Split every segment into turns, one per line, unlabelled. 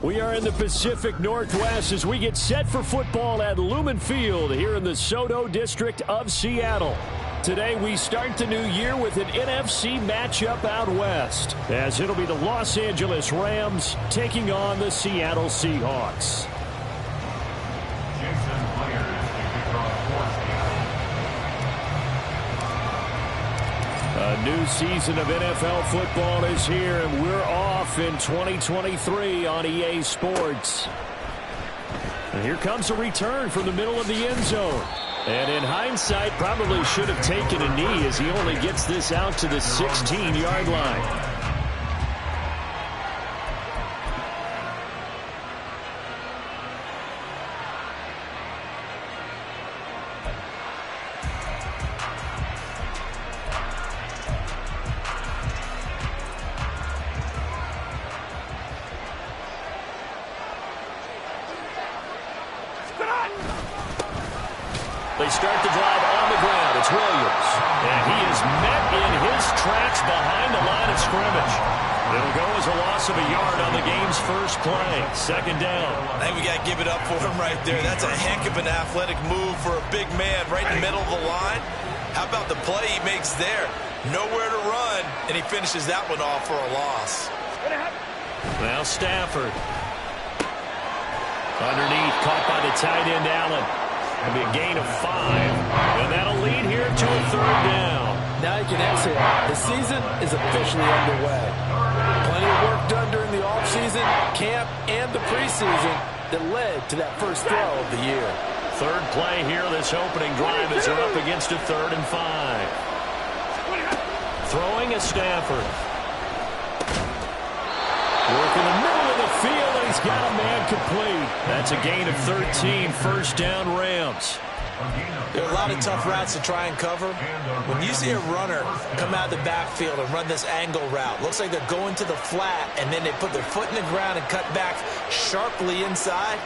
We are in the Pacific Northwest as we get set for football at Lumen Field here in the Soto District of Seattle. Today we start the new year with an NFC matchup out west, as it'll be the Los Angeles Rams taking on the Seattle Seahawks. A new season of NFL football is here, and we're off in 2023 on EA Sports. And here comes a return from the middle of the end zone. And in hindsight, probably should have taken a knee as he only gets this out to the 16-yard line. They start the drive on the ground. It's Williams. And he is met in his tracks behind the line of scrimmage. It'll go as a loss of a yard on the game's first play. Second down.
I think we got to give it up for him right there. That's a heck of an athletic move for a big man right in the middle of the line. How about the play he makes there? Nowhere to run, and he finishes that one off for a loss.
Now Stafford. Underneath, caught by the tight end, Allen. It'll be a gain of 5, and that'll lead here to a third down.
Now you can exhale. The season is officially underway. Plenty of work done during the offseason, camp, and the preseason that led to that first throw of the year.
Third play here, this opening drive as they're up against a 3rd and 5. Throwing is Stafford. Work in the middle of the field, and he's got a man complete. That's a gain of 13, first down Rams.
There are a lot of tough routes to try and cover. When you see a runner come out of the backfield and run this angle route, looks like they're going to the flat, and then they put their foot in the ground and cut back sharply inside.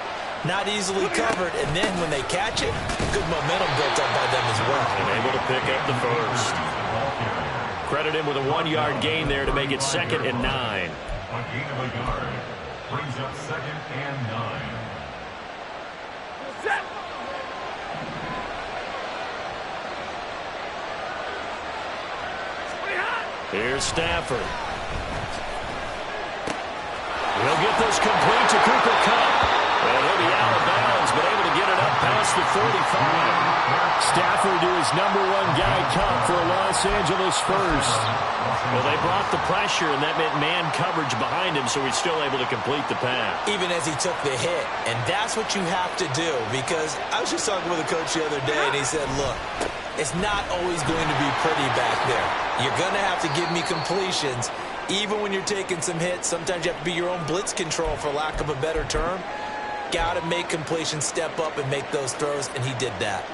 Not easily covered, and then when they catch it, good momentum built up by them as well.
And able to pick up the first. Credit him with a 1-yard gain there to make it 2nd and 9.
A gain of a yard brings up 2nd and 9.
Here's Stafford. He'll get this complete to Cooper Kupp. And he'll be out of bounds, but able to get it up past the 45. Stafford to his number 1 guy, Kupp, for a Los Angeles first. Well, they brought the pressure, and that meant man coverage behind him, so he's still able to complete the pass.
Even as he took the hit. And that's what you have to do, because I was just talking with a coach the other day, and he said, look, it's not always going to be pretty back there. You're going to have to give me completions. Even when you're taking some hits, sometimes you have to be your own blitz control, for lack of a better term. Got to make completions, step up, and make those throws, and he did that.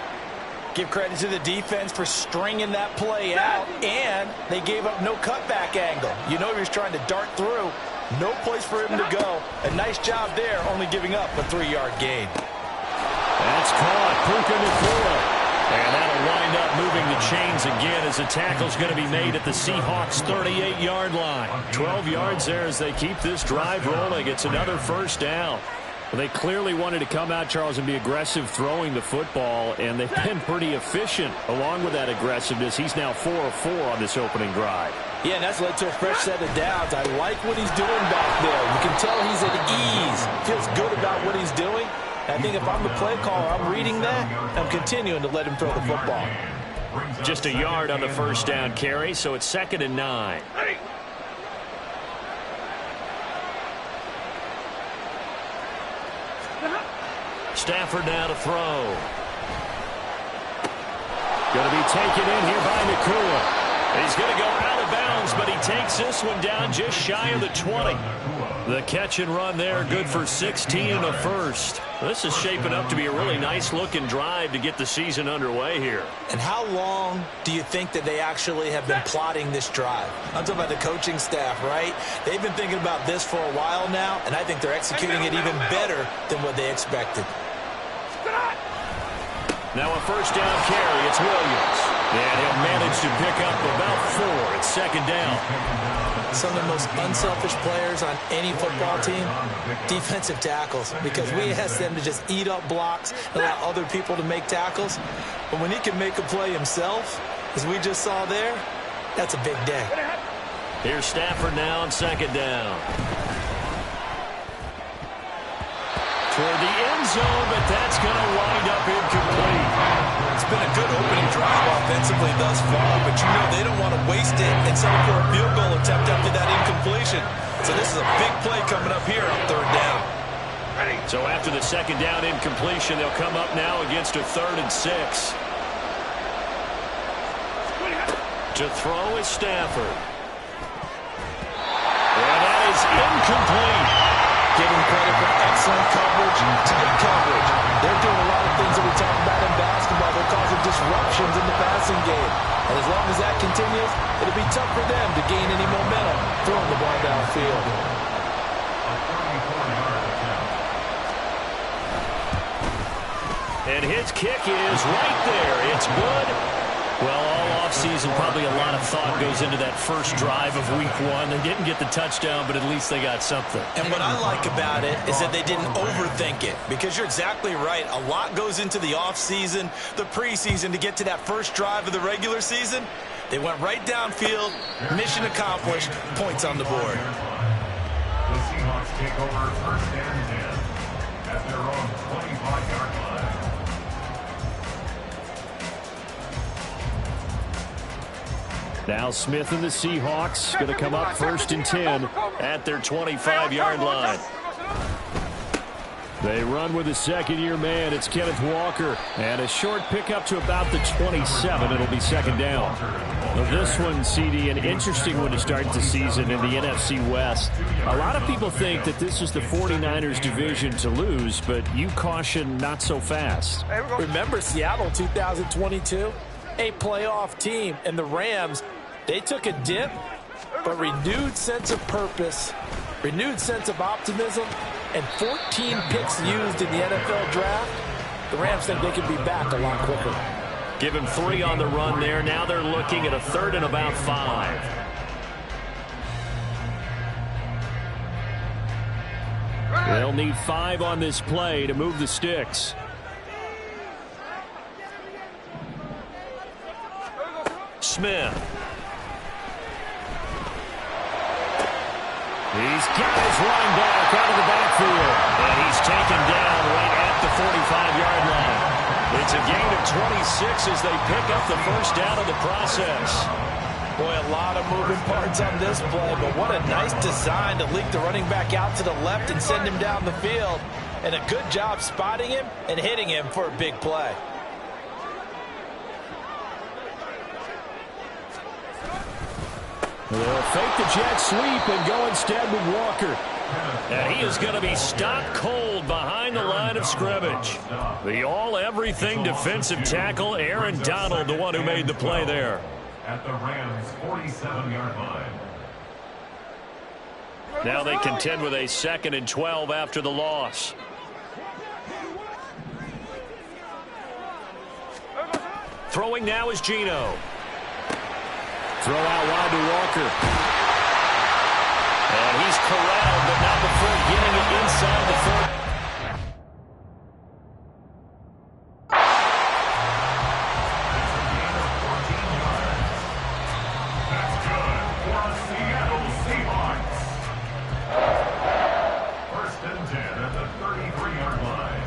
Give credit to the defense for stringing that play out, and they gave up no cutback angle. You know he was trying to dart through. No place for him to go. A nice job there, only giving up a 3-yard gain.
That's caught. Puka Nacua. And that'll wind up moving the chains again as the tackle's going to be made at the Seahawks' 38-yard line. 12 yards there as they keep this drive rolling. It's another first down. Well, they clearly wanted to come out, Charles, and be aggressive throwing the football, and they've been pretty efficient along with that aggressiveness. He's now 4 of 4 on this opening drive.
Yeah, and that's led to a fresh set of downs. I like what he's doing back there. You can tell he's at ease. Feels good about what he's doing. I think if I'm the play caller, I'm reading that. I'm continuing to let him throw the football.
Just a yard on the first down carry, so it's 2nd and 9. Stafford now to throw. Going to be taken in here by Nacua. He's going to go out of bounds, but he takes this one down just shy of the 20. The catch and run there, good for 16 and a first. This is shaping up to be a really nice-looking drive to get the season underway here.
And how long do you think that they actually have been plotting this drive? I'm talking about the coaching staff, right? They've been thinking about this for a while now, and I think they're executing it even better than what they expected.
Now a first down carry. It's Williams. And he'll manage to pick up about 4 at second down.
Some of the most unselfish players on any football team, defensive tackles, because we ask them to just eat up blocks and allow other people to make tackles. But when he can make a play himself, as we just saw there, that's a big day.
Here's Stafford now on second down. Toward the end zone, but that's going to wind up incomplete.
It's been a good opening drive offensively thus far, but you know they don't want to waste it and settle for a field goal attempt after that incompletion. So this is a big play coming up here on third down.
So after the second down incompletion, they'll come up now against a 3rd and 6. To throw is Stafford. And that is incomplete.
Give them credit for excellent coverage, tight coverage. They're doing a lot of things that we talk about in basketball. They're causing disruptions in the passing game. And as long as that continues, it'll be tough for them to gain any momentum throwing the ball downfield.
And his kick is right there. It's good. Well, all offseason, probably a lot of thought goes into that first drive of week 1. They didn't get the touchdown, but at least they got something.
And what I like about it is that they didn't overthink it, because you're exactly right. A lot goes into the offseason, the preseason, to get to that first drive of the regular season. They went right downfield, mission accomplished, points on the board.
The Seahawks take over 1st and 10 at their own 25-yard line.
Now Smith and the Seahawks going to come up 1st and 10 at their 25-yard line. They run with a second-year man. It's Kenneth Walker. And a short pickup to about the 27. It'll be second down. Well, this one, CD, an interesting one to start the season in the NFC West. A lot of people think that this is the 49ers division to lose, but you caution not so fast.
Remember Seattle 2022? A playoff team, and the Rams, they took a dip, but renewed sense of purpose, renewed sense of optimism, and 14 picks used in the NFL draft. The Rams think they can be back a lot quicker.
Give him 3 on the run there. Now they're looking at a 3rd and about 5. They'll need 5 on this play to move the sticks. Smith. He's got his running back out of the backfield. And he's taken down right at the 45-yard line. It's a gain of 26 as they pick up the first down of the process.
Boy, a lot of moving parts on this play, but what a nice design to leak the running back out to the left and send him down the field. And a good job spotting him and hitting him for a big play.
They'll fake the jet sweep and go instead with Walker. And he is going to be stopped cold behind the line of scrimmage. The all-everything defensive tackle, Aaron Donald, the one who made the play there.
At the Rams' 47-yard line.
Now they contend with a 2nd and 12 after the loss. Throwing now is Geno. Throw out wide to Walker. And he's corralled, but not before getting it inside the 40.
That's good for the Seattle Seahawks. 1st and 10 at the 33-yard line.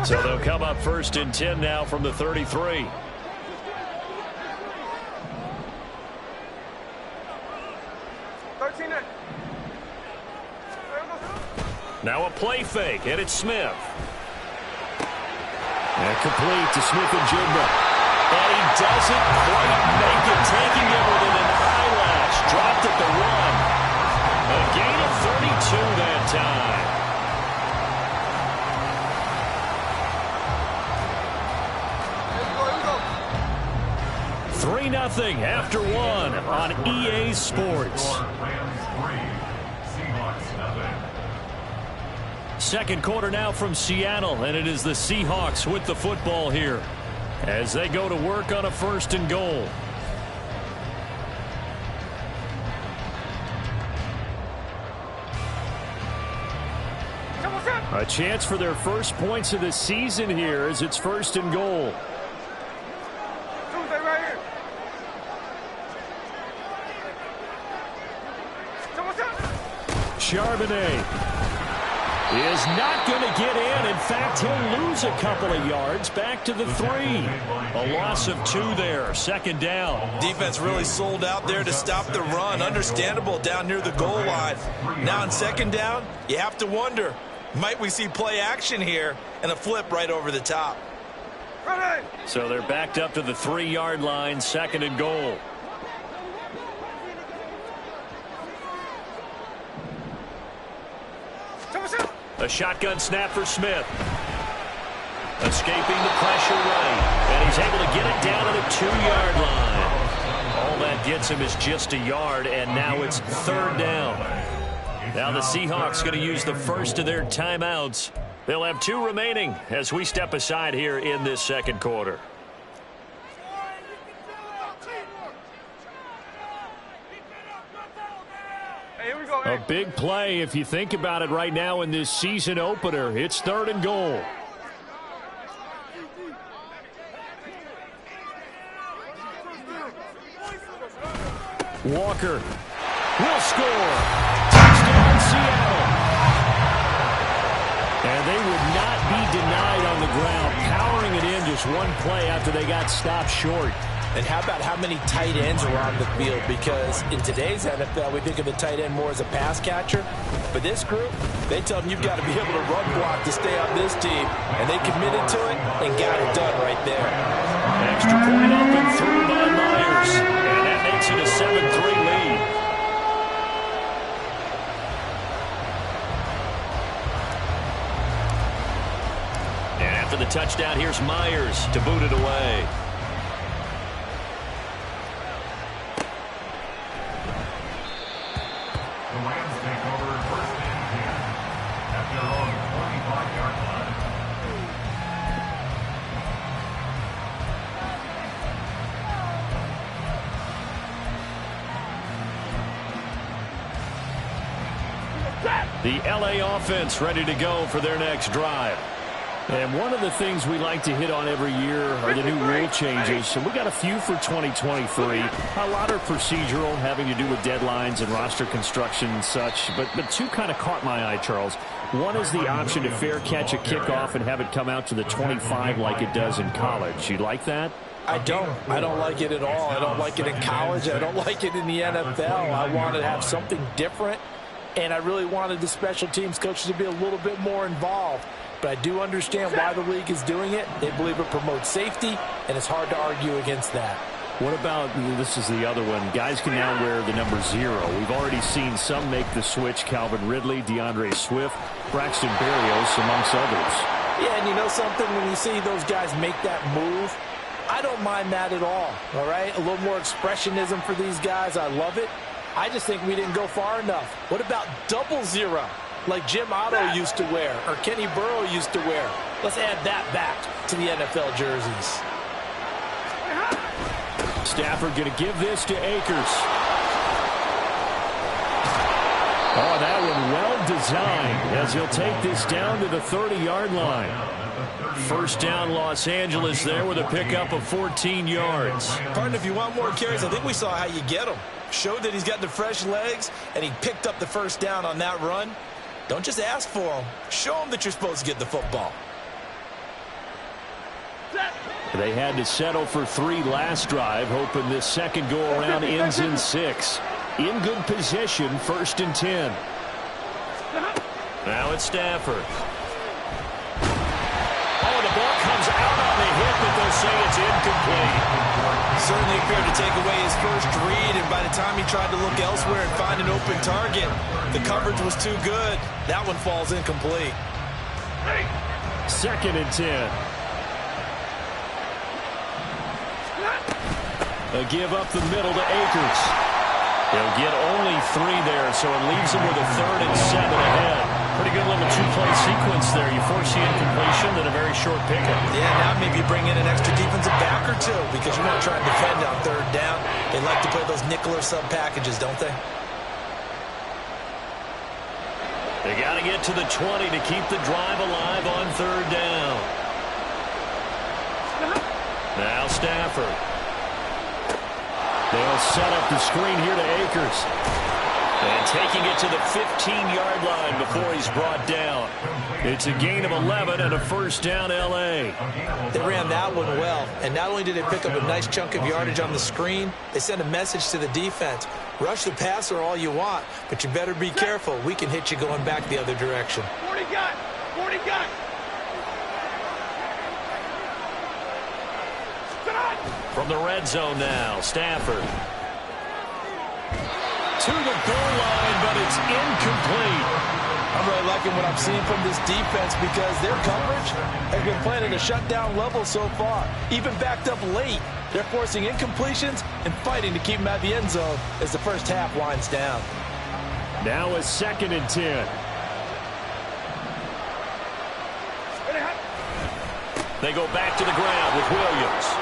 So they'll come up 1st and 10 now from the 33. Now a play fake, and it's Smith. And complete to Smith and Jigba. And he doesn't quite make it, taking it within an eyelash. Dropped at the 1. A gain of 32 that time. 3-0 after one on EA Sports. Second quarter now from Seattle, and it is the Seahawks with the football here as they go to work on a 1st and goal. A chance for their first points of the season here as it's 1st and goal. Charbonnet is not going to get in. In fact, he'll lose a couple of yards back to the 3. A loss of 2 there. 2nd down.
Defense really sold out there to stop the run. Understandable down near the goal line. Now in 2nd down, you have to wonder, might we see play action here and a flip right over the top?
So they're backed up to the 3-yard line. 2nd and goal. A shotgun snap for Smith. Escaping the pressure right. And he's able to get it down to the 2-yard line. All that gets him is just a yard, and now it's 3rd down. Now the Seahawks going to use the first of their timeouts. They'll have 2 remaining as we step aside here in this 2nd quarter. A big play if you think about it right now in this season opener. It's 3rd and goal. Walker will score. Touchdown, Seattle. And they would not be denied on the ground, powering it in just one play after they got stopped short.
And how about how many tight ends are on the field? Because in today's NFL, we think of the tight end more as a pass catcher. For this group, they tell them you've got to be able to run block to stay on this team. And they committed to it and got it done right there.
Extra point up and through by Myers. And that makes it a 7-3 lead. And after the touchdown, here's Myers to boot it away. The LA offense ready to go for their next drive. And one of the things we like to hit on every year are the new rule changes. And we got a few for 2023. A lot are procedural, having to do with deadlines and roster construction and such. But 2 kind of caught my eye, Charles. One is the option to fair catch a kickoff and have it come out to the 25 like it does in college. You like that?
I don't like it at all. I don't like it in college. I don't like it in the NFL. I want to have something different. And I really wanted the special teams coaches to be a little bit more involved. But I do understand why the league is doing it. They believe it promotes safety, and it's hard to argue against that.
What about, this is the other one, guys can now wear the number 0. We've already seen some make the switch. Calvin Ridley, DeAndre Swift, Braxton Berrios, amongst others.
Yeah, and you know something? When you see those guys make that move, I don't mind that at all right? A little more expressionism for these guys. I love it. I just think we didn't go far enough. What about 00, like Jim Otto used to wear or Kenny Burrow used to wear? Let's add that back to the NFL jerseys.
Stafford going to give this to Akers. Oh, that one well designed as he'll take this down to the 30-yard line. 1st down, Los Angeles there with a pickup of 14 yards.
Pardon, if you want more carries, I think we saw how you get them. Showed that he's got the fresh legs, and he picked up the 1st down on that run. Don't just ask for them. Show them that you're supposed to get the football.
They had to settle for 3 last drive, hoping this second go-around ends in 6. In good position, 1st and 10. Now it's Stafford. Oh, the ball comes out on the hit, but they'll say it's incomplete.
Certainly appeared to take away his first read, and by the time he tried to look elsewhere and find an open target, the coverage was too good. That one falls incomplete.
2nd and 10. A give up the middle to Akers. He'll get only 3 there, so it leaves him with a 3rd and 7 ahead. Pretty good little 2-play sequence there. You force the incompletion, then a very short pickup.
Yeah, now maybe bring in an extra defensive back or 2 because you want to try and defend on 3rd down. They like to play those nickel or sub packages, don't they?
They got to get to the 20 to keep the drive alive on 3rd down. Now Stafford. They'll set up the screen here to Akers. And taking it to the 15-yard line before he's brought down. It's a gain of 11 and a 1st down, L.A.
They ran that one well. And not only did they pick up a nice chunk of yardage on the screen, they sent a message to the defense. Rush the passer all you want, but you better be careful. We can hit you going back the other direction.
40 gun! 40 gun!
From the red zone now, Stafford. To the goal line, but it's incomplete.
I'm really liking what I'm seeing from this defense because their coverage has been playing at a shutdown level so far. Even backed up late, they're forcing incompletions and fighting to keep them at the end zone as the first half winds down.
Now a 2nd and 10. They go back to the ground with Williams.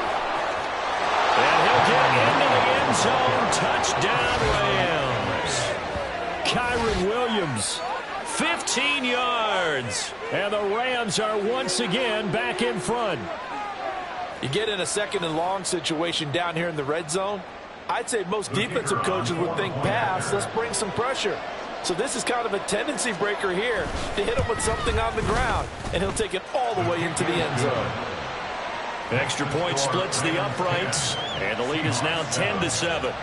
And he'll get into the end zone. Touchdown, Rams. Kyron Williams, 15 yards. And the Rams are once again back in front.
You get in a 2nd and long situation down here in the red zone, I'd say most defensive coaches would think pass, let's bring some pressure. So this is kind of a tendency breaker here to hit him with something on the ground, and he'll take it all the way into the end zone.
Extra point splits the uprights, and the lead is now 10-7.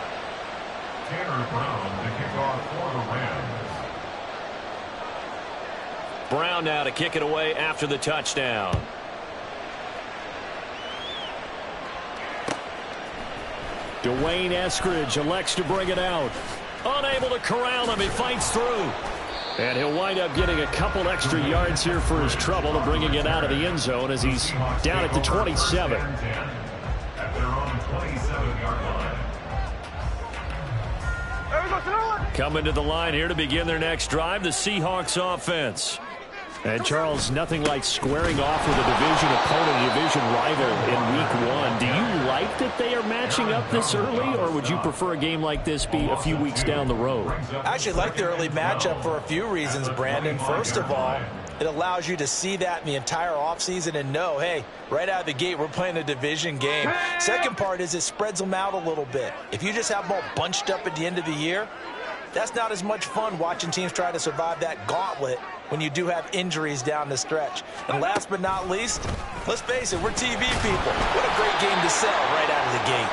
Tanner Brown to kick off for the Rams.
Brown now to kick it away after the touchdown. Dwayne Eskridge elects to bring it out. Unable to corral him, he fights through. And he'll wind up getting a couple extra yards here for his trouble and bringing it out of the end zone as he's down at the 27.
At their own 27-yard line.
Coming to the line here to begin their next drive, the Seahawks offense. And, Charles, nothing like squaring off with a division opponent, a division rival in Week 1. Do you like that they are matching up this early, or would you prefer a game like this be a few weeks down the road?
I actually like the early matchup for a few reasons, Brandon. First of all, it allows you to see that in the entire offseason and know, hey, right out of the gate, we're playing a division game. Second part is it spreads them out a little bit. If you just have them all bunched up at the end of the year, that's not as much fun watching teams try to survive that gauntlet when you do have injuries down the stretch. And last but not least, let's face it, we're TV people. What a great game to sell right out of the gate.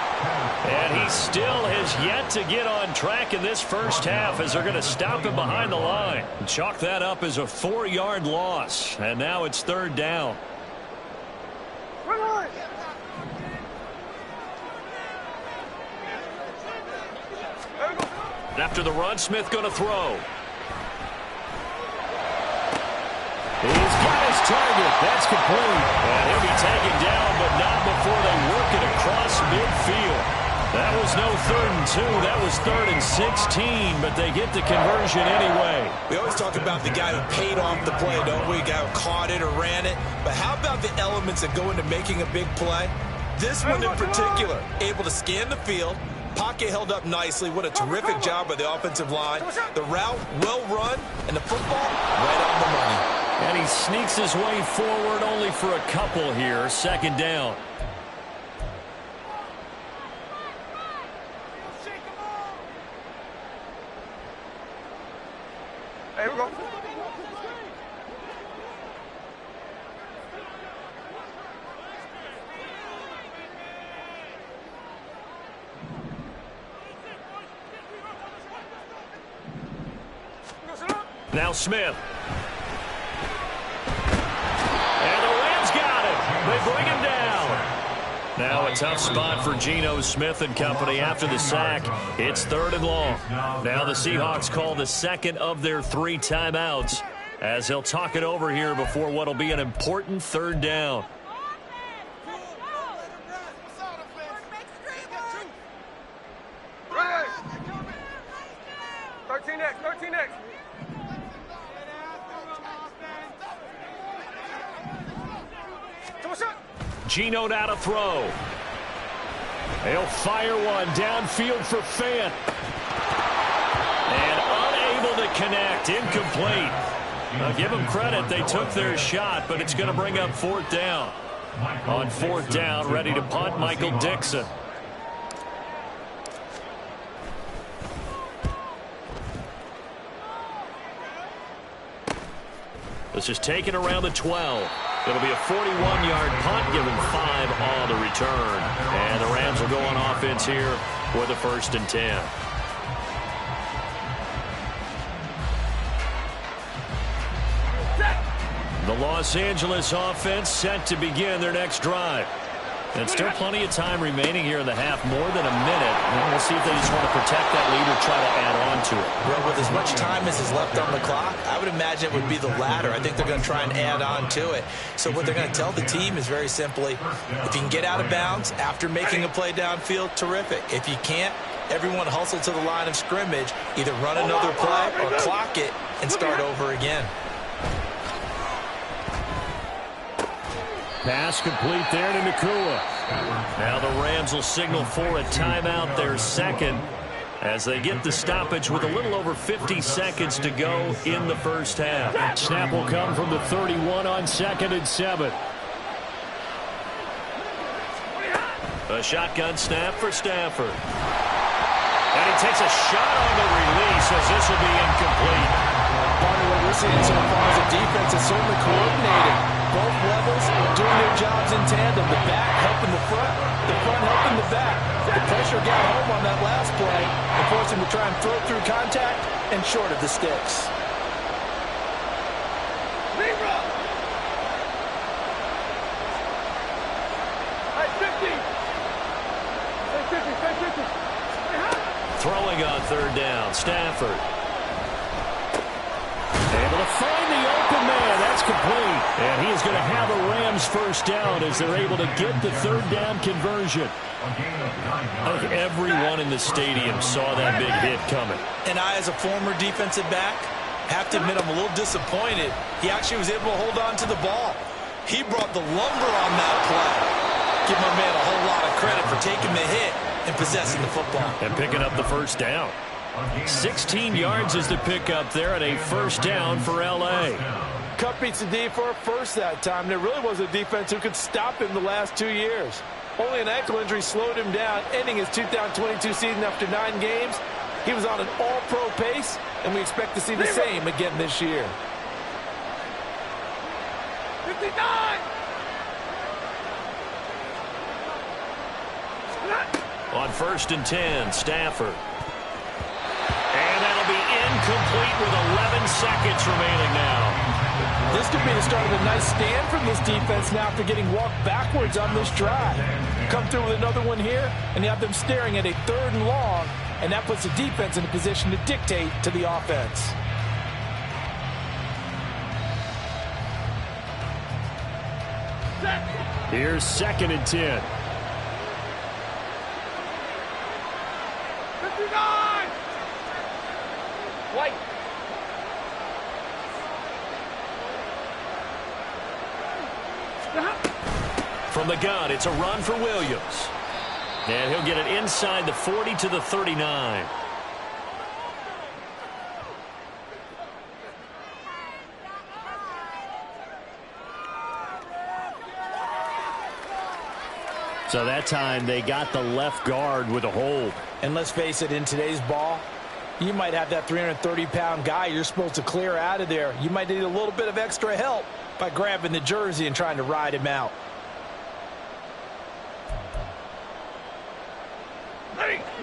And he still has yet to get on track in this first half as they're going to stop him behind the line. Chalk that up as a 4-yard loss. And now it's 3rd down. After the run, Smith going to throw. He's got his target. That's complete. And he'll be taken down, but not before they work it across midfield. That was no 3rd and 2. That was 3rd and 16, but they get the conversion anyway.
We always talk about the guy who paid off the play, don't we? The guy who caught it or ran it. But how about the elements that go into making a big play? This one in particular, able to scan the field. Pocket held up nicely. What a terrific job by the offensive line. The route, well run, and the football, right on the money.
And he sneaks his way forward only for a couple here. 2nd down.
Here we go.
Now Smith. And the Rams got it. They bring him down. Now a tough spot for Geno Smith and company after the sack. It's 3rd and long. Now the Seahawks call the 2nd of their 3 timeouts as he'll talk it over here before what will be an important 3rd down. Geno now to throw. He'll fire one downfield for Fant. And unable to connect. Incomplete. I'll give them credit. They took their shot, but it's going to bring up fourth down. On fourth down, ready to punt, Michael Dixon. This is taken around the 12. It'll be a 41-yard punt, given 5 on the return. And the Rams will go on offense here with a 1st and 10. The Los Angeles offense set to begin their next drive. And still plenty of time remaining here in the half, more than a minute. And we'll see if they just want to protect that lead or try to add on to it.
Well, with as much time as is left on the clock, I would imagine it would be the latter. I think they're going to try and add on to it. So what they're going to tell the team is very simply, if you can get out of bounds after making a play downfield, terrific. If you can't, everyone hustle to the line of scrimmage, either run another play or clock it and start over again.
Pass complete there to Nakua. Now the Rams will signal for a timeout, their second, as they get the stoppage with a little over 50 seconds to go in the first half. Snap will come from the 31 on 2nd and 7. A shotgun snap for Stafford. And he takes a shot on the release as this will be incomplete.
Part of what we're seeing so far is a defense that's certainly coordinated. Both levels doing their jobs in tandem. The back helping the front helping the back. The pressure got home on that last play and forced him to try and throw through contact and short of the sticks.
Throwing on 3rd down, Stafford. Able to find the open man. That's complete. And he is going to have a Rams 1st down as they're able to get the 3rd down conversion. I think everyone in the stadium saw that big hit coming.
And I, as a former defensive back, have to admit I'm a little disappointed. He actually was able to hold on to the ball. He brought the lumber on that play. Give my man a whole lot of credit for taking the hit and possessing the football.
And picking up the 1st down. 16 yards is the pickup there and a 1st down for L.A.
Cup beats the D for a first that time. There really was a defense who could stop him the last 2 years. Only an ankle injury slowed him down, ending his 2022 season after 9 games. He was on an all-pro pace, and we expect to see the same again this year.
59!
On 1st and 10, Stafford. And that'll be incomplete with 11 seconds remaining now.
This could be the start of a nice stand from this defense now after getting walked backwards on this drive. Come through with another one here, and you have them staring at a 3rd and long, and that puts the defense in a position to dictate to the offense.
Here's 2nd and 10.
59! White.
From the gun, it's a run for Williams. And he'll get it inside the 40 to the 39. So that time they got the left guard with a hold.
And let's face it, in today's ball, you might have that 330-pound guy you're supposed to clear out of there. You might need a little bit of extra help by grabbing the jersey and trying to ride him out.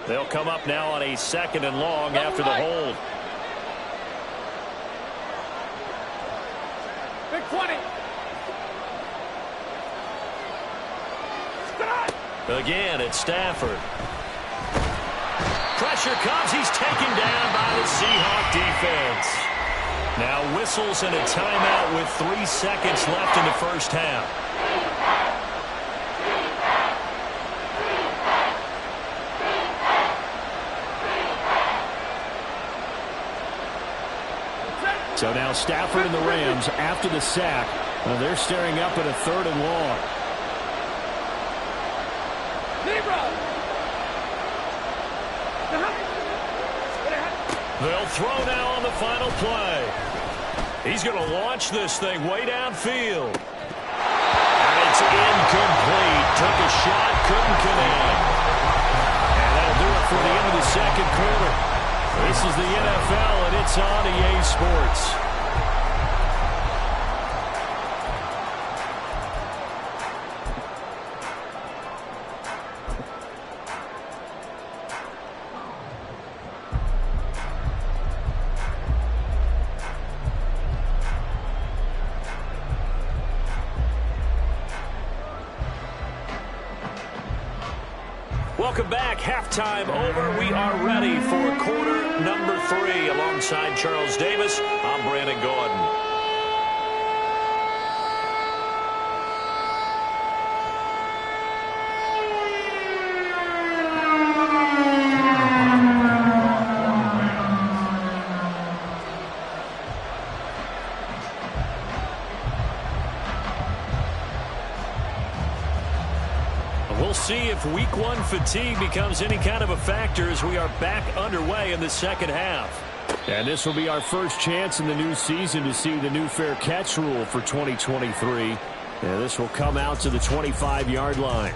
They'll come up now on a 2nd and long after the hold.
Big 20.
Again, it's Stafford. Pressure comes. He's taken down by the Seahawks defense. Now whistles and a timeout with 3 seconds left in the first half. So now Stafford and the Rams, after the sack, they're staring up at a 3rd and long. They'll throw now on the final play. He's going to launch this thing way downfield. And it's incomplete. Took a shot, couldn't connect. And that'll do it for the end of the second quarter. This is the NFL, and it's on EA Sports. Welcome back. Halftime over. We are ready for quarter number 3. Alongside Charles Davis, I'm Brandon Gordon. We'll see if week 1 fatigue becomes any kind of a factor as we are back underway in the second half. And this will be our first chance in the new season to see the new fair catch rule for 2023. And this will come out to the 25-yard line.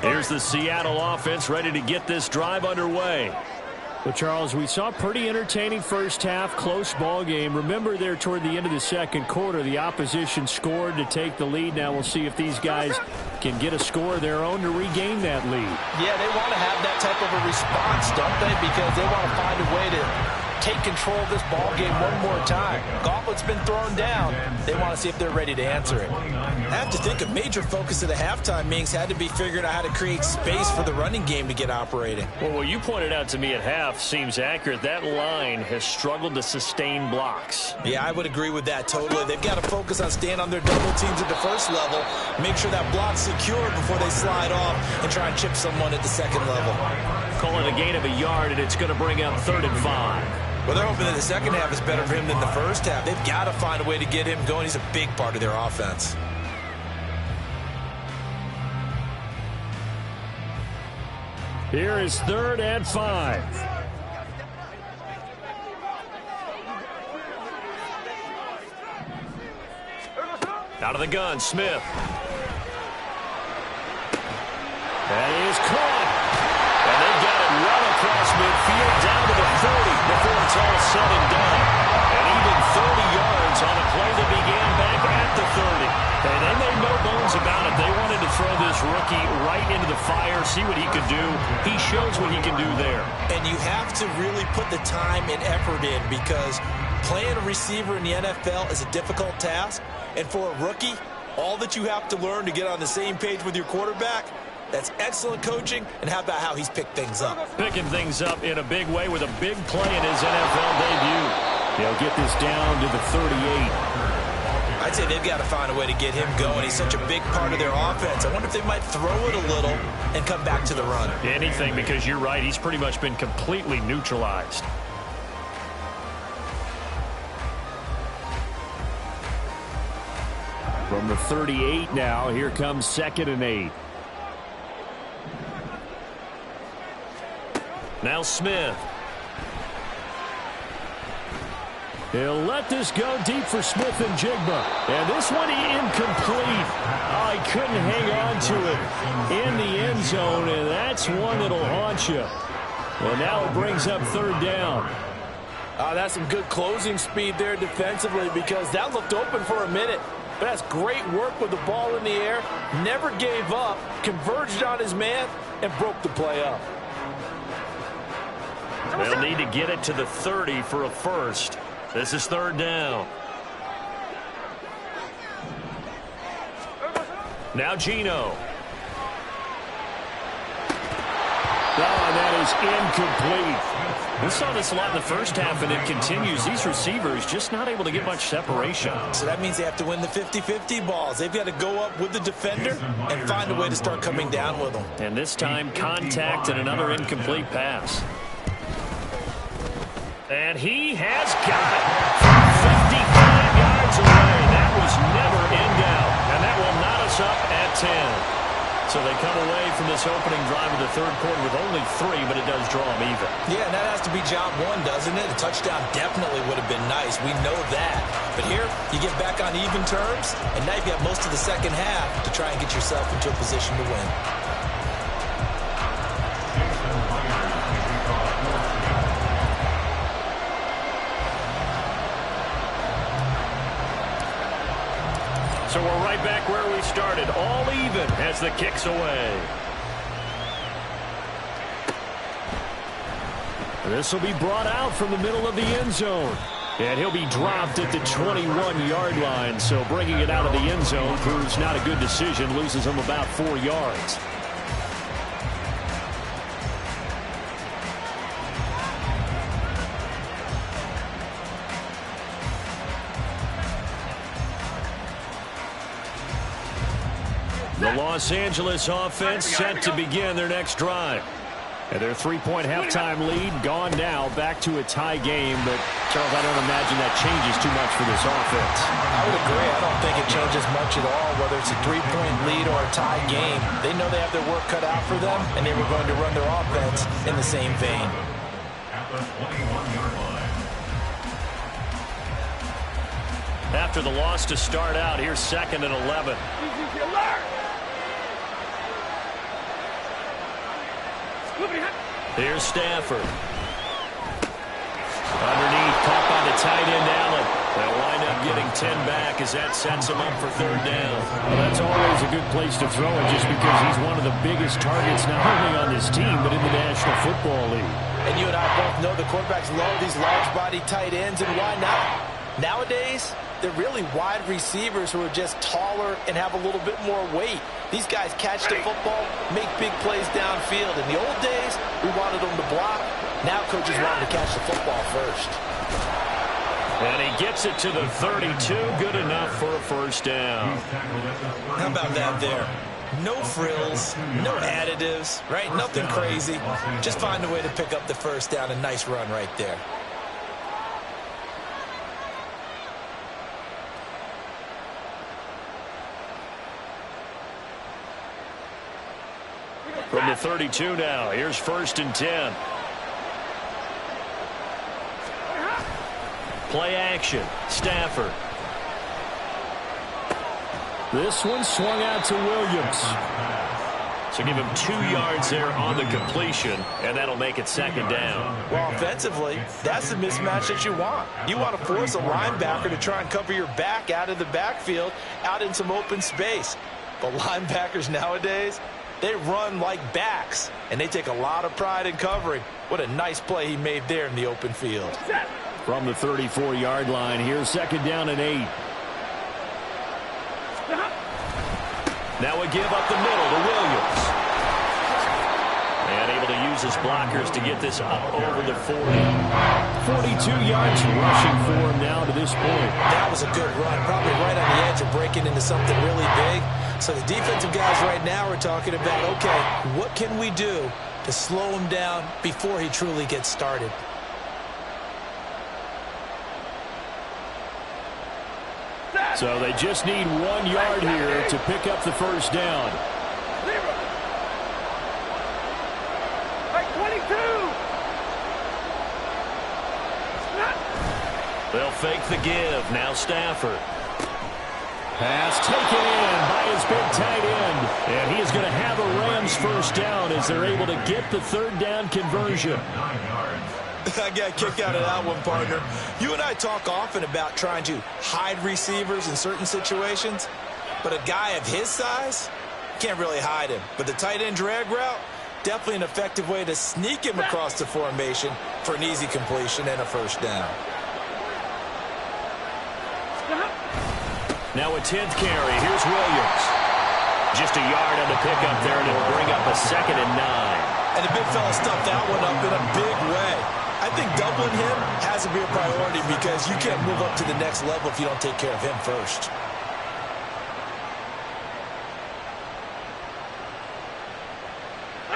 Here's the Seattle offense ready to get this drive underway. Well, Charles, we saw a pretty entertaining first half, close ball game. Remember there toward the end of the second quarter, the opposition scored to take the lead. Now we'll see if these guys can get a score of their own to regain that lead.
Yeah, they want to have that type of a response, don't they? Because they want to find a way to take control of this ball game one more time. Gauntlet's been thrown down. They want to see if they're ready to answer it.
I have to think a major focus of the halftime meetings had to be figuring out how to create space for the running game to get operating.
Well, what you pointed out to me at half seems accurate. That line has struggled to sustain blocks.
Yeah, I would agree with that totally. They've got to focus on staying on their double teams at the first level, make sure that block's secure before they slide off and try and chip someone at the second level.
Call it a gain of a yard, and it's going to bring up 3rd and 5.
Well, they're hoping that the second half is better for him than the first half. They've got to find a way to get him going. He's a big part of their offense.
Here is 3rd and 5. Out of the gun, Smith. That is caught. And they've got it well across midfield down to the 30 before it's all said and done. And even 30 yards on a play that began back at the 30. And they made no bones about it. They wanted to throw this rookie right into the fire, see what he could do. He shows what he can do there.
And you have to really put the time and effort in because playing a receiver in the NFL is a difficult task. And for a rookie, all that you have to learn to get on the same page with your quarterback, that's excellent coaching, and how about how he's picked things up?
Picking things up in a big way with a big play in his NFL debut. They'll get this down to the 38.
I'd say they've got to find a way to get him going. He's such a big part of their offense. I wonder if they might throw it a little and come back to the run.
Anything, because you're right. He's pretty much been completely neutralized. From the 38 now, here comes 2nd and 8. Now Smith. He'll let this go deep for Smith and Jigba. And this one incomplete. Oh, he couldn't hang on to it in the end zone, and that's one that'll haunt you. And now it brings up 3rd down.
That's some good closing speed there defensively because that looked open for a minute. But that's great work with the ball in the air. Never gave up, converged on his man, and broke the play up.
They'll need to get it to the 30 for a first. This is 3rd down. Now Geno. Oh, and that is incomplete. We saw this a lot in the first half, and it continues. These receivers just not able to get much separation.
So that means they have to win the 50-50 balls. They've got to go up with the defender and find a way to start coming down with them.
And this time, contact and another incomplete pass. And he has got it from 55 yards away. That was never in doubt. And that will knot us up at 10. So they come away from this opening drive of the third quarter with only 3, but it does draw them even.
Yeah, and that has to be job one, doesn't it? A touchdown definitely would have been nice. We know that. But here, you get back on even terms, and now you've got most of the second half to try and get yourself into a position to win.
So we're right back where we started, all even as the kick's away. This will be brought out from the middle of the end zone. And he'll be dropped at the 21-yard line. So bringing it out of the end zone proves not a good decision, loses him about 4 yards. The Los Angeles offense set to begin their next drive. And their 3-point halftime lead gone now, back to a tie game. But, Charles, I don't imagine that changes too much for this offense.
I would agree. I don't think it changes much at all, whether it's a 3-point lead or a tie game. They know they have their work cut out for them, and they were going to run their offense in the same vein.
At the 21-yard line.
After the loss to start out, here's 2nd and 11. Here's Stafford. Underneath, caught by the tight end, Allen. They'll wind up getting 10 back as that sets him up for 3rd down. Well, that's always a good place to throw it just because he's one of the biggest targets not only on this team but in the National Football League.
And you and I both know the quarterbacks love these large-body tight ends, and why not? Nowadays, they're really wide receivers who are just taller and have a little bit more weight. These guys catch the football, make big plays downfield. In the old days, we wanted them to block. Now coaches want them to catch the football first.
And he gets it to the 32. Good enough for a 1st down.
How about that there? No frills, no additives, right? Nothing crazy. Just find a way to pick up the 1st down. A nice run right there.
From the 32 now, here's 1st and 10. Play action, Stafford. This one swung out to Williams. So give him 2 yards there on the completion, and that'll make it 2nd down.
Well, offensively, that's the mismatch that you want. You want to force a linebacker to try and cover your back out of the backfield, out in some open space. But linebackers nowadays, they run like backs, and they take a lot of pride in covering. What a nice play he made there in the open field.
From the 34-yard line, here's 2nd down and 8. Now a give up the middle to Williams. And able to use his blockers to get this up over the 40. 42 yards rushing for him now to this point.
That was a good run, probably right on the edge of breaking into something really big. So the defensive guys right now are talking about, okay, what can we do to slow him down before he truly gets started?
So they just need 1 yard here to pick up the 1st down.
Like 22.
They'll fake the give. Now Stafford. Pass taken in by his big tight end. And he is going to have a Rams 1st down as they're able to get the 3rd down conversion.
I got a kick out of that one, partner. You and I talk often about trying to hide receivers in certain situations, but a guy of his size can't really hide him. But the tight end drag route, definitely an effective way to sneak him across the formation for an easy completion and a 1st down.
Now a 10th carry. Here's Williams. Just a yard on the pickup there, and it'll bring up a 2nd and 9.
And the big fella stuffed that one up in a big way. I think doubling him has to be a priority because you can't move up to the next level if you don't take care of him first.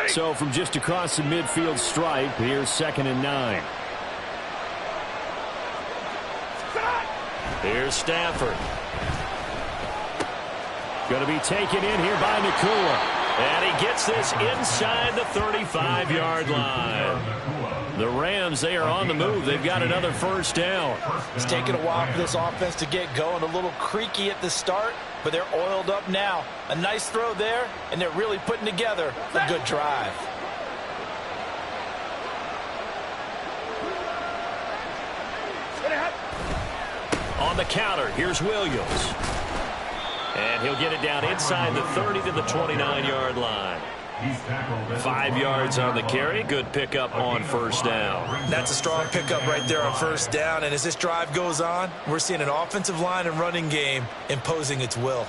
So from just across the midfield stripe, here's 2nd and 9. Here's Stafford. Going to be taken in here by Nakua. And he gets this inside the 35-yard line. The Rams, they are on the move. They've got another first down.
It's taken a while for this offense to get going. A little creaky at the start, but they're oiled up now. A nice throw there, and they're really putting together a good drive.
On the counter, here's Williams. And he'll get it down inside the 30 to the 29-yard line. 5 yards on the carry. Good pickup on first down.
That's a strong pickup right there on first down. And as this drive goes on, we're seeing an offensive line and running game imposing its will.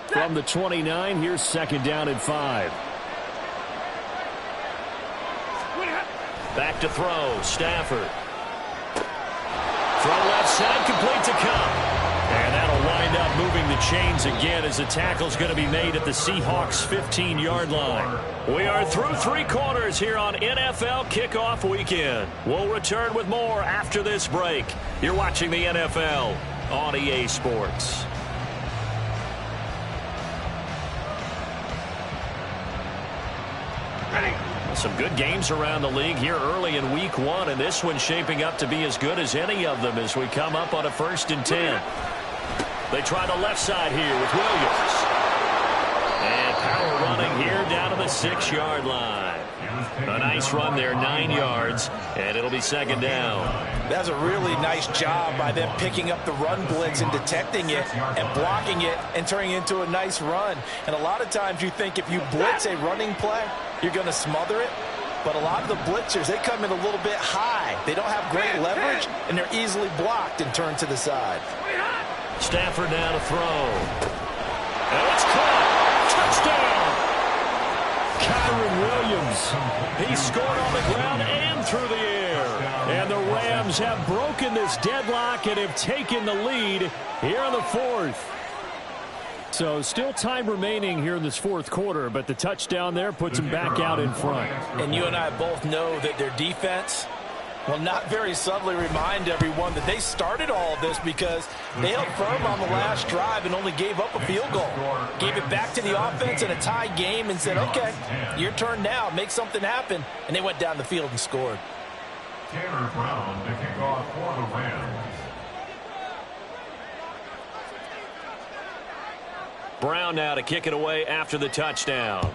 From the 29, here's 2nd down and 5. Back to throw. Stafford. Throw left side, complete to Cup. And that'll wind up moving the chains again as the tackle's going to be made at the Seahawks' 15-yard line. We are through 3 quarters here on NFL Kickoff Weekend. We'll return with more after this break. You're watching the NFL on EA Sports. Some good games around the league here early in week 1, and this one's shaping up to be as good as any of them as we come up on a 1st and 10. They try the left side here with Williams. And power running here down to the 6-yard line. A nice run there, 9 yards, and it'll be 2nd down.
That's a really nice job by them picking up the run blitz and detecting it and blocking it and turning it into a nice run. And a lot of times you think if you blitz a running play, you're going to smother it. But a lot of the blitzers, they come in a little bit high. They don't have great leverage, and they're easily blocked and turned to the side.
Stafford now to throw. And it's caught. Touchdown. Kyron Williams. He scored on the ground and through the air. And the Rams have broken this deadlock and have taken the lead here in the 4th. So still time remaining here in this 4th quarter, but the touchdown there puts them back out in front.
And you and I both know that their defense will not very subtly remind everyone that they started all of this because they held firm on the last drive and only gave up a field goal. Gave it back to the offense in a tie game and said, okay, your turn now, make something happen. And they went down the field and scored.
Taylor Brown to kick off for the Rams.
Brown now to kick it away after the touchdown.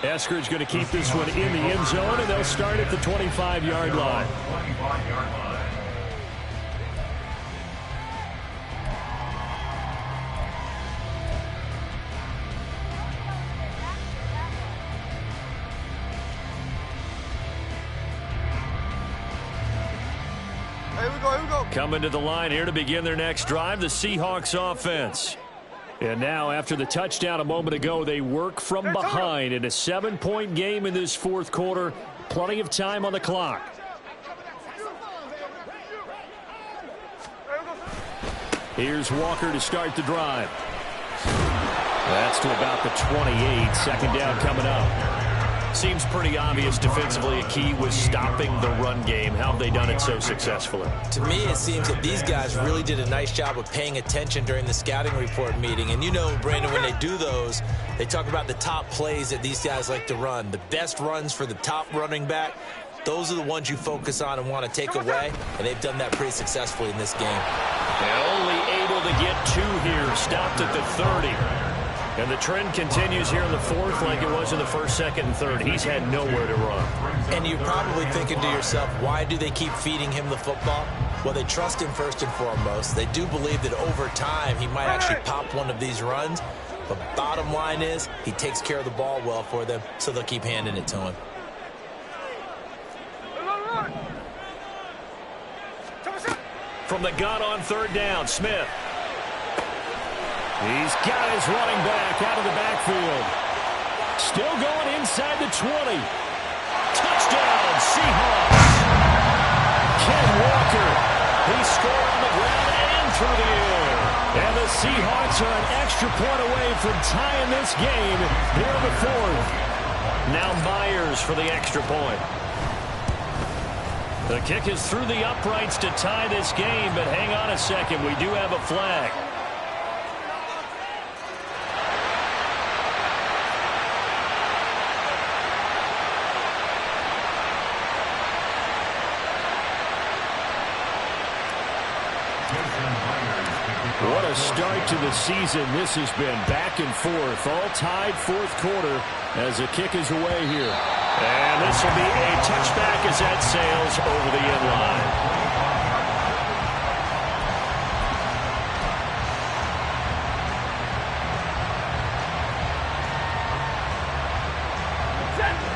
Eskridge going to keep this one in the end zone, and they'll start at the 25-yard line.
Here we go.
Coming to the line here to begin their next drive, the Seahawks offense. And now, after the touchdown a moment ago, they work from behind in a 7-point game in this 4th quarter. Plenty of time on the clock. Here's Walker to start the drive. That's to about the 28. 2nd down coming up. Seems pretty obvious defensively a key was stopping the run game. How have they done it so successfully?
To me, it seems that these guys really did a nice job of paying attention during the scouting report meeting. And you know, Brandon, when they do those, they talk about the top plays that these guys like to run. The best runs for the top running back, those are the ones you focus on and want to take away. And they've done that pretty successfully in this game.
And only able to get 2 here. Stopped at the 30. And the trend continues here in the 4th like it was in the 1st, 2nd, and 3rd. He's had nowhere to run.
And you're probably thinking to yourself, why do they keep feeding him the football? Well, they trust him first and foremost. They do believe that over time he might actually pop one of these runs. But bottom line is he takes care of the ball well for them, so they'll keep handing it to him.
from the gun on third down. Smith. He's got his running back out of the backfield. Still going inside the 20. Touchdown, Seahawks. Ken Walker. He scored on the ground and through the air. And the Seahawks are an extra point away from tying this game here in the fourth. Now Myers for the extra point. The kick is through the uprights to tie this game, but hang on a second. We do have a flag. What a start to the season this has been. Back and forth, all tied fourth quarter as the kick is away here. And this will be a touchback as that sails over the end line.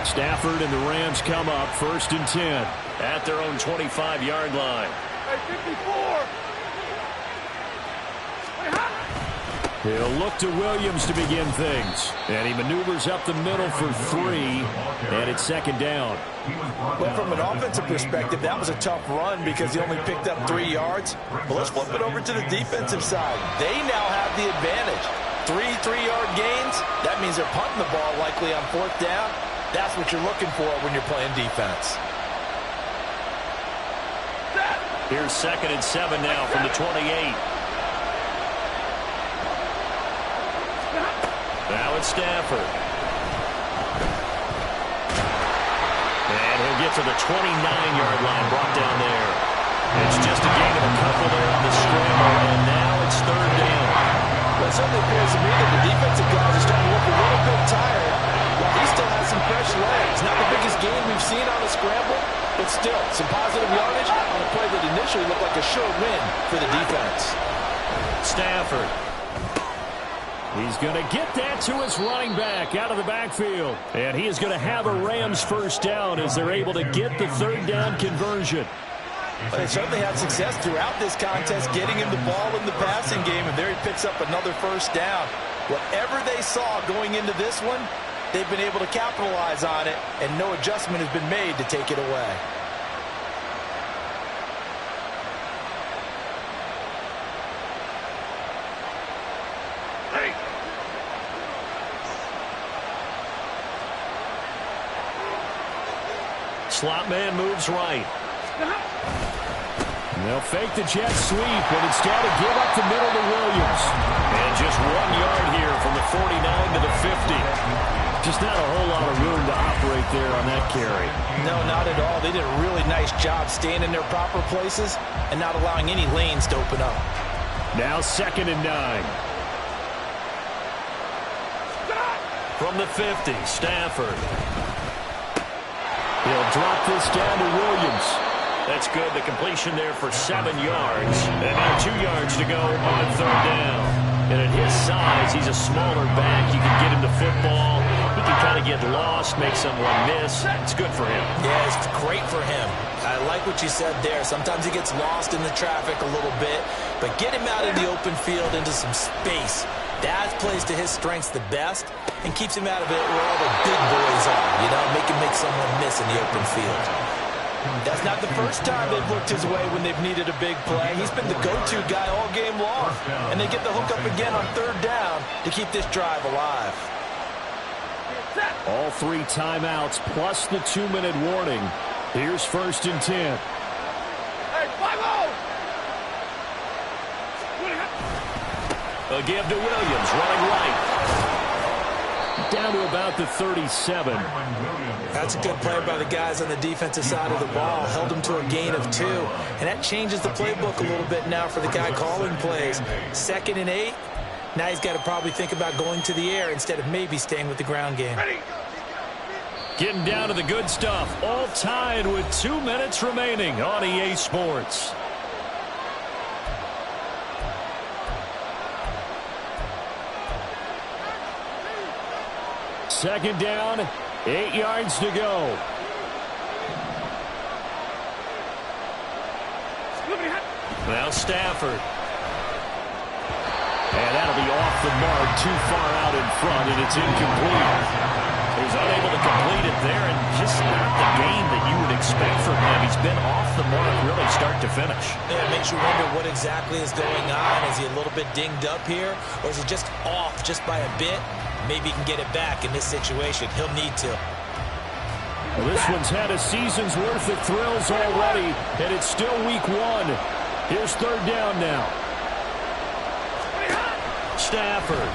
Stafford and the Rams come up 1st and 10 at their own 25-yard line.
Hey, 54.
He'll look to Williams to begin things. And he maneuvers up the middle for 3. And it's 2nd down.
Well, from an offensive perspective, that was a tough run because he only picked up 3 yards. But let's flip it over to the defensive side. They now have the advantage. 3 3-yard gains. That means they're punting the ball likely on 4th down. That's what you're looking for when you're playing defense.
Here's 2nd and 7 now from the 28. Now it's Stafford. And he'll get to the 29-yard line, brought down there. It's just a gain of a couple there on the scramble, and now it's 3rd down.
Well, it certainly appears to me that the defensive guys are starting to look a little bit tired, while he still has some fresh legs. Not the biggest gain we've seen on a scramble, but still, some positive yardage on a play that initially looked like a sure win for the defense.
Stafford. He's going to get that to his running back out of the backfield. And he is going to have a Rams 1st down as they're able to get the 3rd down conversion.
But they certainly had success throughout this contest, getting him the ball in the passing game, and there he picks up another 1st down. Whatever they saw going into this one, they've been able to capitalize on it, and no adjustment has been made to take it away.
Slot man moves right. They'll fake the jet sweep, but instead of give up the middle to Williams. And just 1 yard here from the 49 to the 50. Just not a whole lot of room to operate there on that carry.
No, not at all. They did a really nice job staying in their proper places and not allowing any lanes to open up.
Now 2nd and 9. From the 50, Stafford. He'll drop this down to Williams. That's good. The completion there for 7 yards. And now 2 yards to go on 3rd down. And at his size, he's a smaller back. You can get him to football. He can kind of get lost, make someone miss. It's good for him.
Yeah, it's great for him. I like what you said there. Sometimes he gets lost in the traffic a little bit. But get him out in the open field into some space. That plays to his strengths the best and keeps him out of it where all the big boys are. You know, make him make someone miss in the open field.
That's not the first time they've looked his way when they've needed a big play. He's been the go-to guy all game long. And they get the hook up again on 3rd down to keep this drive alive.
All 3 timeouts plus the 2-minute warning. Here's 1st and 10.
Hey, 5-0.
A give to Williams, running right. Down to about the 37.
That's a good play by the guys on the defensive side of the ball. Held him to a gain of 2. And that changes the playbook a little bit now for the guy calling plays. 2nd and 8. Now he's got to probably think about going to the air instead of maybe staying with the ground game.
Getting down to the good stuff. All tied with 2 minutes remaining on EA Sports. Second down, 8 yards to go. Now Stafford. And that'll be off the mark, too far out in front, and it's incomplete. He's unable to complete it there, and just not the game that you would expect from him. He's been off the mark really start to finish.
Yeah, it makes you wonder what exactly is going on. Is he a little bit dinged up here, or is he just off just by a bit? Maybe he can get it back in this situation. He'll need to.
Well, this one's had a season's worth of thrills already, and it's still week one. Here's third down now. Stafford.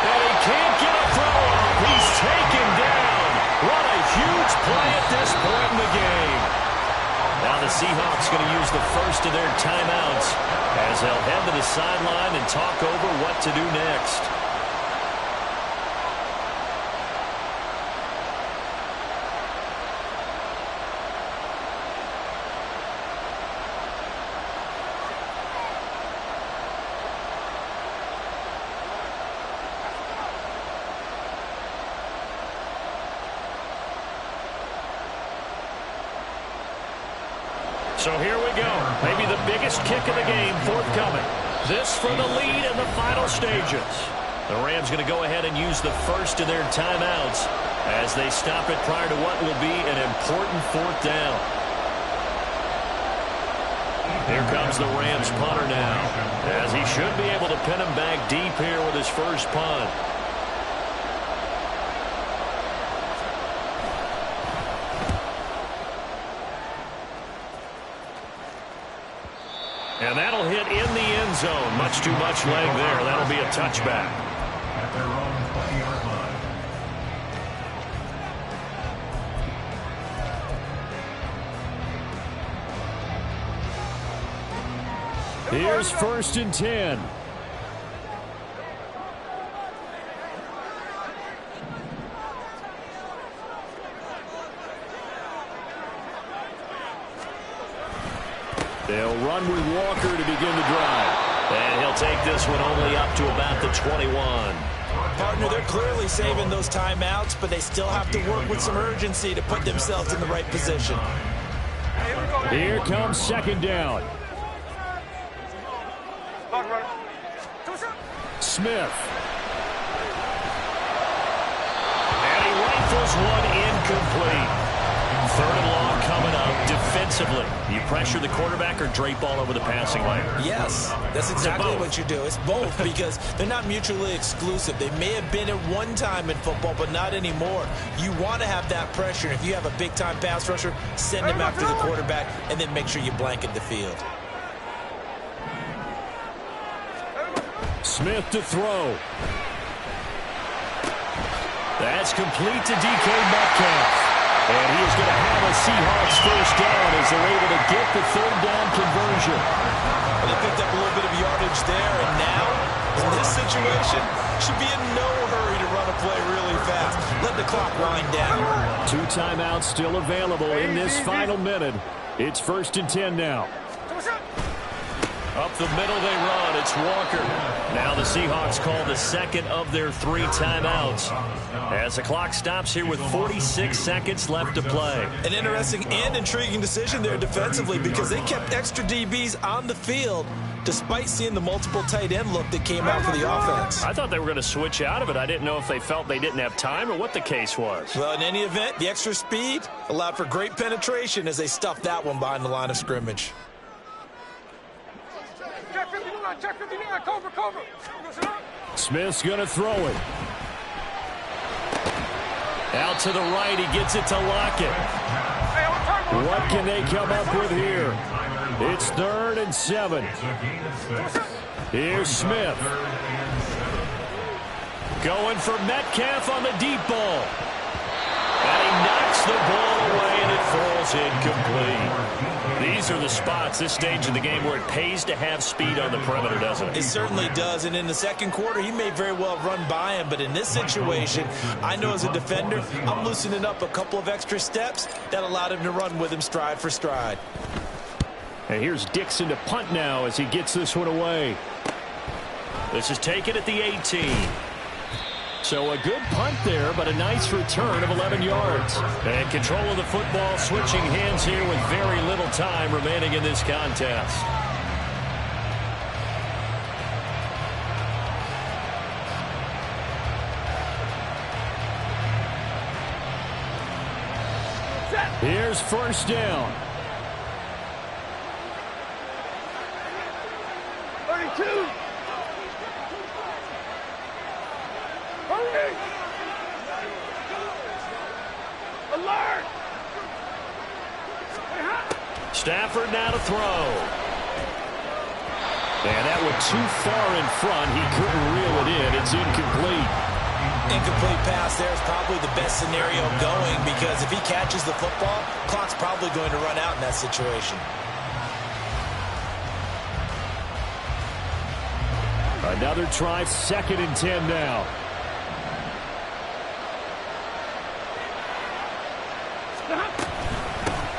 And he can't get a throw off. He's taken down. What a huge play at this point in the game. Now the Seahawks going to use the first of their timeouts as they'll head to the sideline and talk over what to do next. So here we go. Maybe the biggest kick of the game forthcoming. This for the lead in the final stages. The Rams going to go ahead and use the first of their timeouts as they stop it prior to what will be an important fourth down. Here comes the Rams punter now, as he should be able to pin him back deep here with his first punt. And that'll hit in the end zone. Much too much leg there. That'll be a touchback.
At their own 20-yard line.
Here's first and 10. They'll run with Walker to begin the drive. And he'll take this one only up to about the 21.
Partner, they're clearly saving those timeouts, but they still have to work with some urgency to put themselves in the right position.
Here comes second down. Smith. And he rifles one incomplete. Third and long coming up defensively. You pressure the quarterback or drape all over the passing lane?
Yes, that's exactly what you do. It's both because they're not mutually exclusive. They may have been at one time in football, but not anymore. You want to have that pressure. If you have a big-time pass rusher, send him after the quarterback, and then make sure you blanket the field.
Smith to throw. That's complete to DK Metcalf. And he is going to have a Seahawks first down as they're able to get the third down conversion.
Well, they picked up a little bit of yardage there, and now, in this situation, should be in no hurry to run a play really fast. Let the clock wind down.
2 timeouts still available in this final minute. It's first and 10 now. Up the middle they run. It's Walker. Now the Seahawks call the second of their 3 timeouts as the clock stops here with 46 seconds left to play.
An interesting and intriguing decision there defensively because they kept extra DBs on the field despite seeing the multiple tight end look that came out for the offense.
I thought they were going to switch out of it. I didn't know if they felt they didn't have time or what the case was.
Well, in any event, the extra speed allowed for great penetration as they stuffed that one behind the line of scrimmage.
Check 59, cover.
Smith's going to throw it. Out to the right, he gets it to Lockett. What can they come up with here? It's 3rd and 7. Here's Smith. Going for Metcalf on the deep ball. And he knocks the ball away, and it falls incomplete. These are the spots, this stage of the game, where it pays to have speed on the perimeter, doesn't it?
It certainly does, and in the second quarter, he may very well run by him, but in this situation, I know as a defender, I'm loosening up a couple of extra steps that allowed him to run with him stride for stride.
And here's Dixon to punt now as he gets this one away. This is taken at the 18. So a good punt there, but a nice return of 11 yards. And control of the football switching hands here with very little time remaining in this contest. Here's first down.
32. Hurry. Alert.
Stafford now to throw. And that went too far in front. He couldn't reel it in. It's incomplete.
Incomplete pass there is probably the best scenario going because if he catches the football, clock's probably going to run out in that situation.
Another try, 2nd and 10 now.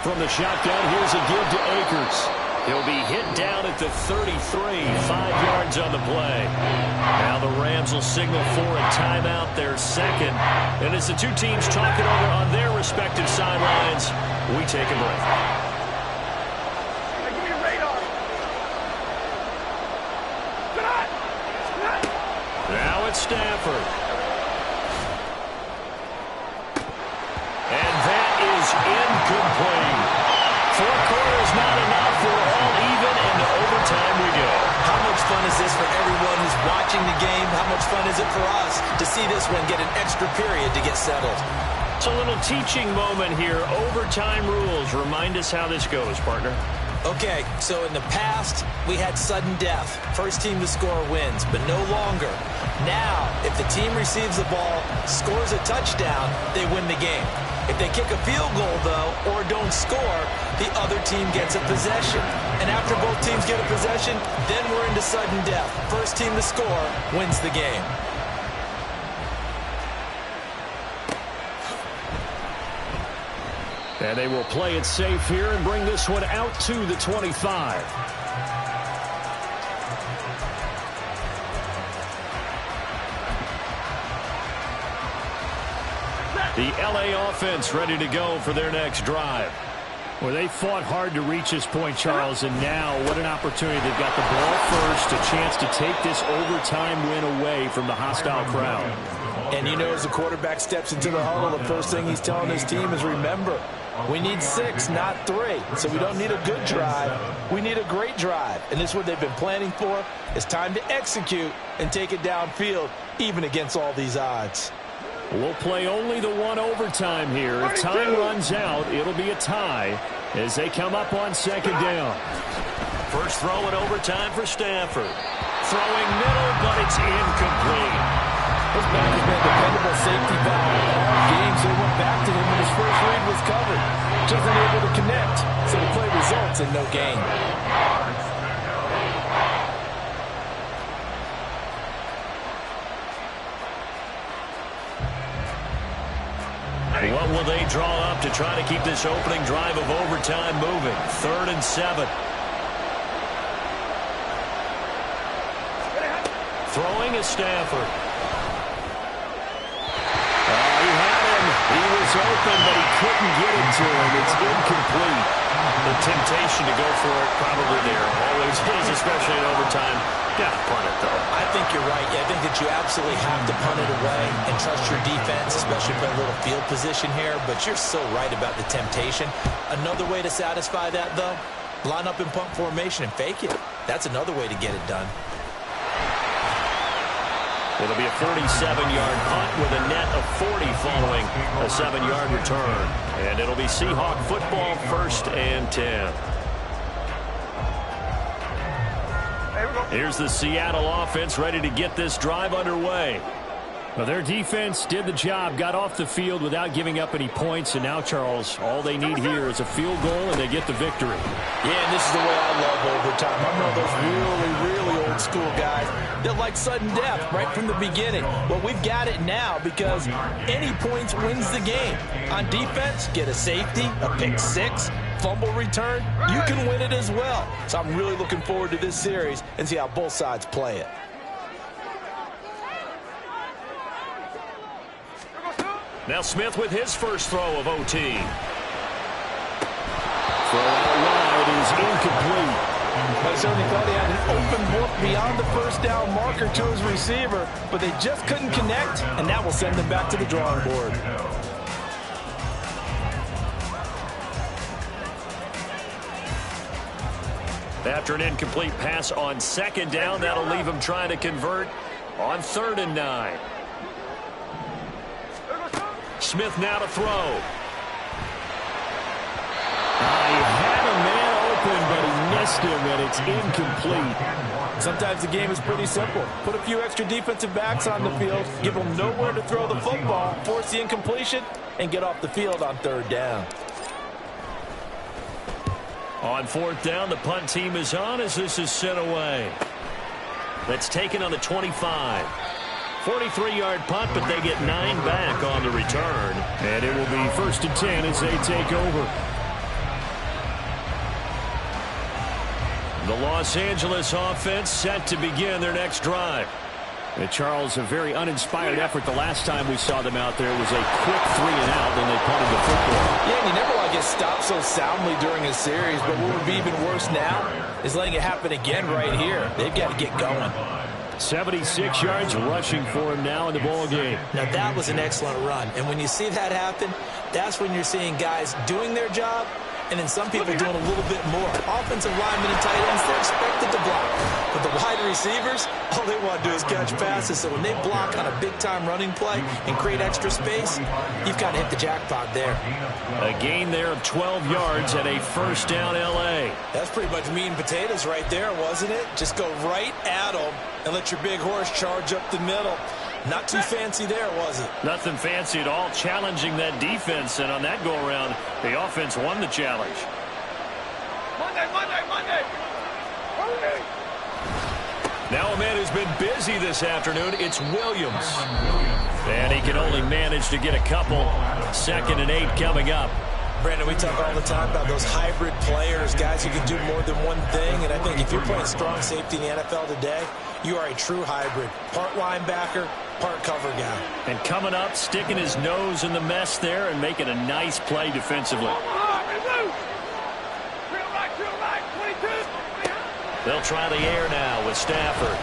From the shotgun, here's a give to Akers. He'll be hit down at the 33, 5 yards on the play. Now the Rams will signal for a timeout, their second. And as the two teams talk it over on their respective sidelines, we take a break.
Give me a radar.
Now it's Stafford. And that is incomplete. 4 quarters not enough. We're all even, and to overtime we go.
How much fun is this for everyone who's watching the game? How much fun is it for us to see this one get an extra period to get settled?
It's a little teaching moment here. Overtime rules. Remind us how this goes, partner.
Okay, so in the past, we had sudden death. First team to score wins, but no longer. Now, if the team receives the ball, scores a touchdown, they win the game. If they kick a field goal, though, or don't score, the other team gets a possession. And after both teams get a possession, then we're into sudden death. First team to score wins the game.
And they will play it safe here and bring this one out to the 25. The LA offense ready to go for their next drive. Well, they fought hard to reach this point, Charles, and now what an opportunity. They've got the ball first, a chance to take this overtime win away from the hostile crowd.
And you know, as the quarterback steps into the huddle, the first thing he's telling his team is, remember, we need 6, not 3. So we don't need a good drive. We need a great drive. And this is what they've been planning for. It's time to execute and take it downfield, even against all these odds.
We'll play only the one overtime here. If time runs out, it'll be a tie as they come up on 2nd down. First throw in overtime for Stafford. Throwing middle, but it's incomplete.
His back has been a dependable safety valve all game, so he went back to him when his first read was covered. Just unable to connect, so the play results in no gain.
What will they draw up to try to keep this opening drive of overtime moving? 3rd and 7. Throwing is Stafford. He had him. He was open, but he couldn't get it to him. It's incomplete. The temptation to go for it probably there. Always is, especially in overtime. Gotta punt it, though.
I think you're right. I think that you absolutely have to punt it away and trust your defense, especially for a little field position here. But you're so right about the temptation. Another way to satisfy that, though, line up in punt formation and fake it. That's another way to get it done.
It'll be a 47-yard punt with a net of 40 following a 7-yard return. And it'll be Seahawk football, 1st and 10. Here's the Seattle offense ready to get this drive underway. Well, their defense did the job, got off the field without giving up any points, and now, Charles, all they need here is a field goal, and they get the victory.
Yeah, and this is the way I love overtime. I'm one of those really old school guys that like sudden death right from the beginning. Well, we've got it now because any points wins the game. On defense, get a safety, a pick 6, fumble return, you can win it as well. So I'm really looking forward to this series and see how both sides play it.
Now Smith with his first throw of OT. Throw out wide is incomplete.
I certainly thought he had an open look beyond the first down marker to his receiver, but they just couldn't connect, and that will send them back to the drawing board.
After an incomplete pass on second down, that'll leave him trying to convert on 3rd and 9. Smith now to throw. He had a man open, but he missed him, and it's incomplete.
Sometimes the game is pretty simple. Put a few extra defensive backs on the field, give them nowhere to throw the football, force the incompletion, and get off the field on 3rd down.
On 4th down, the punt team is on as this is sent away. That's taken on the 25. 43-yard punt, but they get 9 back on the return. And it will be 1st and 10 as they take over. The Los Angeles offense set to begin their next drive. And Charles, a very uninspired effort. The last time we saw them out there was a quick 3 and out, then they punted the football.
Yeah, and you never want to get stopped so soundly during a series, but what would be even worse now is letting it happen again right here. They've got to get going.
76 yards rushing for him now in the ball game.
Now that was an excellent run, and when you see that happen, that's when you're seeing guys doing their job, and then some people doing a little bit more. Offensive linemen and tight ends, they're expected to block. But the wide receivers, all they want to do is catch passes. So when they block on a big-time running play and create extra space, you've got to hit the jackpot there.
A gain there of 12 yards and a 1st down L.A.
That's pretty much meat and potatoes right there, wasn't it? Just go right at them and let your big horse charge up the middle. Not too fancy there, was it?
Nothing fancy at all, challenging that defense, and on that go-around, the offense won the challenge.
Monday.
Now a man who's been busy this afternoon, it's Williams. And he can only manage to get a couple. 2nd and 8 coming up.
Brandon, we talk all the time about those hybrid players, guys who can do more than one thing, and I think if you're playing strong safety in the NFL today, you are a true hybrid. Part linebacker, part cover guy.
And coming up, sticking his nose in the mess there and making a nice play defensively. They'll try the air now with Stafford.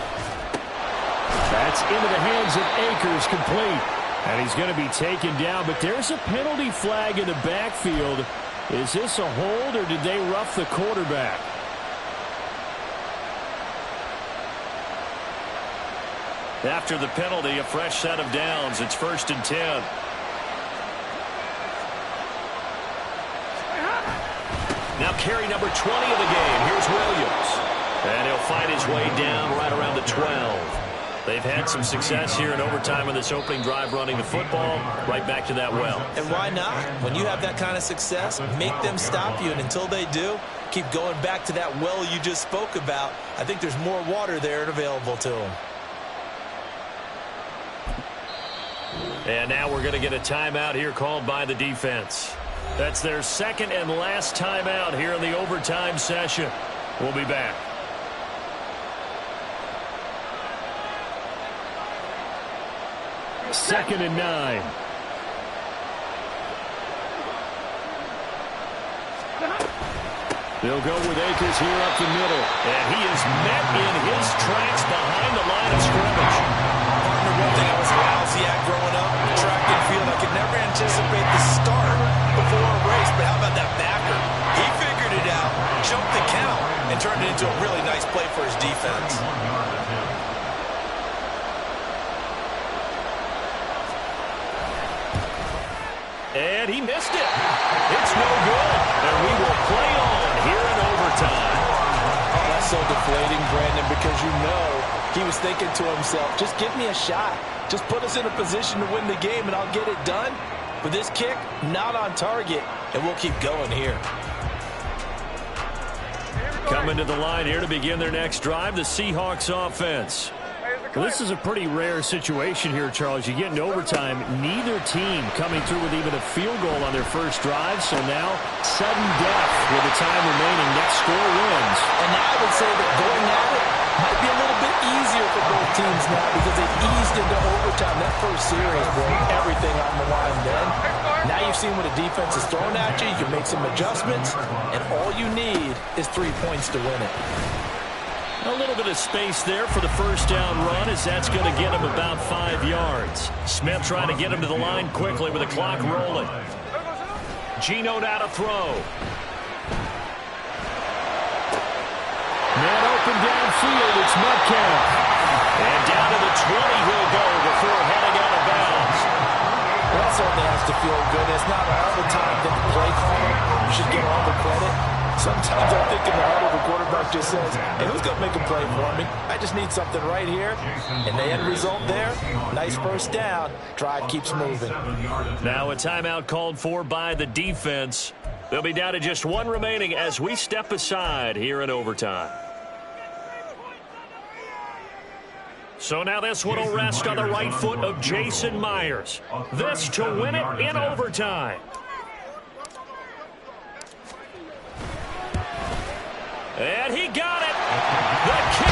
That's into the hands of Akers, complete. And he's going to be taken down, but there's a penalty flag in the backfield. Is this a hold, or did they rough the quarterback? After the penalty, a fresh set of downs. It's 1st and 10. Now carry number 20 of the game. Here's Williams. And he'll find his way down right around the 12. They've had some success here in overtime on this opening drive running the football. Right back to that well.
And why not? When you have that kind of success, make them stop you. And until they do, keep going back to that well you just spoke about. I think there's more water there and available to them.
And now we're going to get a timeout here called by the defense. That's their 2nd and last timeout here in the overtime session. We'll be back. Second and 9. They'll go with Akers here up the middle. And he is met in his tracks behind the line of scrimmage.
Partner, one thing I was lousy at growing up, track and field, I could never anticipate the start before a race. But how about that backer? He figured it out, jumped the count, and turned it into a really nice play for his defense.
And he missed it. It's no good. And we will play on here in overtime.
Oh, that's so deflating, Brandon, because you know he was thinking to himself, just give me a shot. Just put us in a position to win the game, and I'll get it done. But this kick, not on target, and we'll keep going here.
Coming to the line here to begin their next drive, the Seahawks offense. Well, this is a pretty rare situation here, Charles. You get into overtime, neither team coming through with even a field goal on their first drive. So now, sudden death with the time remaining. Next score wins.
And now I would say that going at it might be a little bit easier for both teams now because they've eased into overtime. overtime, that first series broke everything on the line then. Now you've seen what a defense is throwing at you. You can make some adjustments, and all you need is 3 points to win it.
A little bit of space there for the first down run, as that's going to get him about 5 yards. Smith trying to get him to the line quickly with the clock rolling. Geno now to throw. Man open downfield, it's Metcalf. And down to the 20 he'll go before heading out of bounds.
That certainly has to feel good. It's not all the time that the play caller should get all the credit. Sometimes I think in the huddle, the quarterback just says, hey, who's going to make a play for me? I just need something right here. And the end result there, nice first down. Drive keeps moving.
Now a timeout called for by the defense. They'll be down to just one remaining as we step aside here in overtime. So now this one will rest on the right foot of Jason Myers. This to win it in overtime. And he got it. The kick.